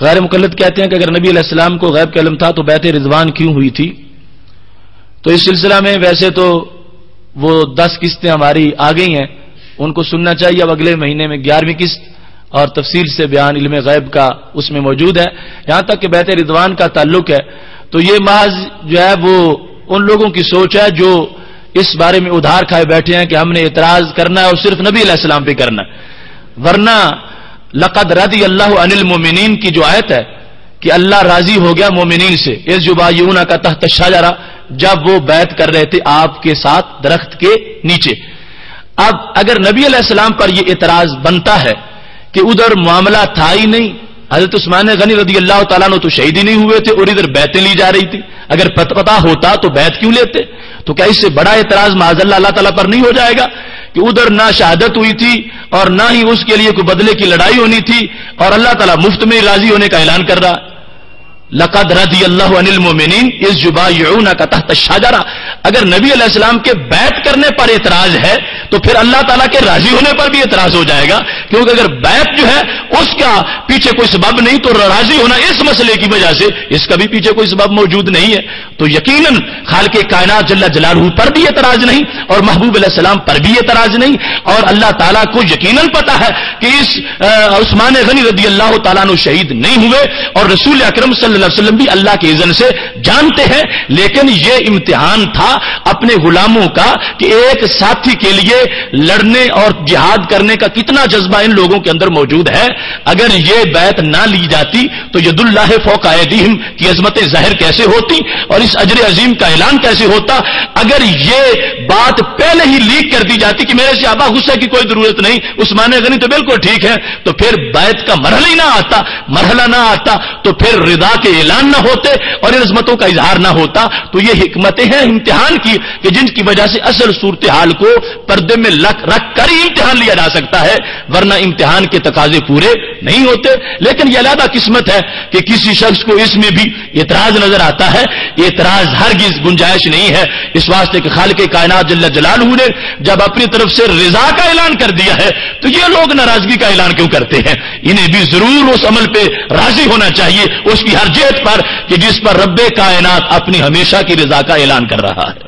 غیر مقلد کہتے ہیں کہ اگر نبی علیہ السلام کو غیب کا علم تھا تو بیعت رضوان کیوں ہوئی تھی؟ تو اس سلسلہ میں ویسے تو وہ 10 قسطیں ہماری آ گئی ہیں، ان کو سننا چاہیے. اب اگلے مہینے میں 11ویں قسط اور تفصیل سے بیان علم غیب کا اس میں موجود ہے. یہاں تک کہ بیعت رضوان کا تعلق ہے تو یہ محض جو ہے وہ ان لوگوں کی سوچ ہے جو اس بارے میں ادھار کھائے بیٹھے ہیں کہ ہم نے اعتراض کرنا ہے اور صرف نبی علیہ السلام پہ کرنا ہے. ورنہ لقد رضی اللہ عن المؤمنین کی جو آیت ہے کہ اللہ راضی ہو گیا مومنین سے، اذ یبایعونک تحت الشجرہ، جب وہ بیعت کر رہے تھے آپ کے ساتھ درخت کے نیچے. اب اگر نبی علیہ السلام پر یہ اعتراض بنتا ہے کہ ادھر معاملہ تھا ہی نہیں، حضرت عثمان غنی رضی اللہ تعالیٰ عنہ تو شہید ہی نہیں ہوئے تھے اور ادھر بیعتیں لی جا رہی تھی، اگر پتہ ہوتا تو بیعت کیوں لیتے؟ تو کیا اس سے بڑا اعتراض معاذ اللہ تعالیٰ پر نہیں ہو جائے گا کہ ادھر نہ شہادت ہوئی تھی اور نہ ہی اس کے لیے کوئی بدلے کی لڑائی ہونی تھی اور اللہ تعالیٰ مفت میں راضی ہونے کا اعلان کر رہا؟ لقد رضی اللہ عن المؤمنین اذ یبایعونک تحت الشجرہ. اگر نبی علیہ السلام کے بیعت کرنے پر اعتراض ہے تو پھر اللہ تعالیٰ کے راضی ہونے پر بھی اعتراض ہو جائے گا، کیونکہ اگر بیعت جو ہے اس کا پیچھے کوئی سبب نہیں تو راضی ہونا اس مسئلے کی وجہ سے اس کا بھی پیچھے کوئی سبب موجود نہیں ہے. تو یقیناً خالق کائنات جل جلالہ پر بھی اعتراض نہیں اور محبوب علیہ السلام پر بھی اعتراض نہیں، اور اللہ تعالیٰ کو یقیناً پتا ہے کہ اس عثمان غنی رضی اللہ تعالیٰ عنہ شہید نہیں ہوئے اور رسول اکرم صلی اللہ علیہ وسلم بھی اللہ کے اذن سے جانتے ہیں. لیکن یہ امتحان تھا اپنے غلاموں کا کہ ایک ساتھی کے لیے لڑنے اور جہاد کرنے کا کتنا جذبہ ان لوگوں کے اندر موجود ہے. اگر یہ بیعت نہ لی جاتی تو ید اللہ فوق ایدیہم کی عظمتیں ظاہر کیسے ہوتی اور اس اجر عظیم کا اعلان کیسے ہوتا؟ اگر یہ بات پہلے ہی لیک کر دی جاتی کہ میرے صحابہ غصے کی کوئی ضرورت نہیں، عثمان غنی تو بالکل ٹھیک ہے، تو پھر بیعت کا مرحلہ نہ آتا تو پھر رضا کے اعلان نہ ہوتے اور ان عظمتوں کا اظہار نہ ہوتا. تو یہ حکمتیں ہیں امتحان کی کہ جن کی وجہ سے اصل صورتحال کو پردے میں رکھ کر ہی امتحان لیا جا سکتا ہے، ورنہ امتحان کے تقاضے پورے نہیں ہوتے. لیکن یہ علیحدہ قسمت ہے کہ کسی شخص کو اس میں بھی اعتراض نظر آتا ہے. اعتراض ہرگز گنجائش نہیں ہے، اس واسطے کہ خالق کائنات جل جلالہ نے جب اپنی طرف سے رضا کا اعلان کر دیا ہے تو یہ لوگ ناراضگی کا اعلان کیوں کرتے ہیں؟ انہیں بھی ضرور اس عمل پہ راضی ہونا چاہیے، اس کی ہر جہت پر کہ جس پر رب کائنات اپنی ہمیشہ کی رضا کا اعلان کر رہا ہے.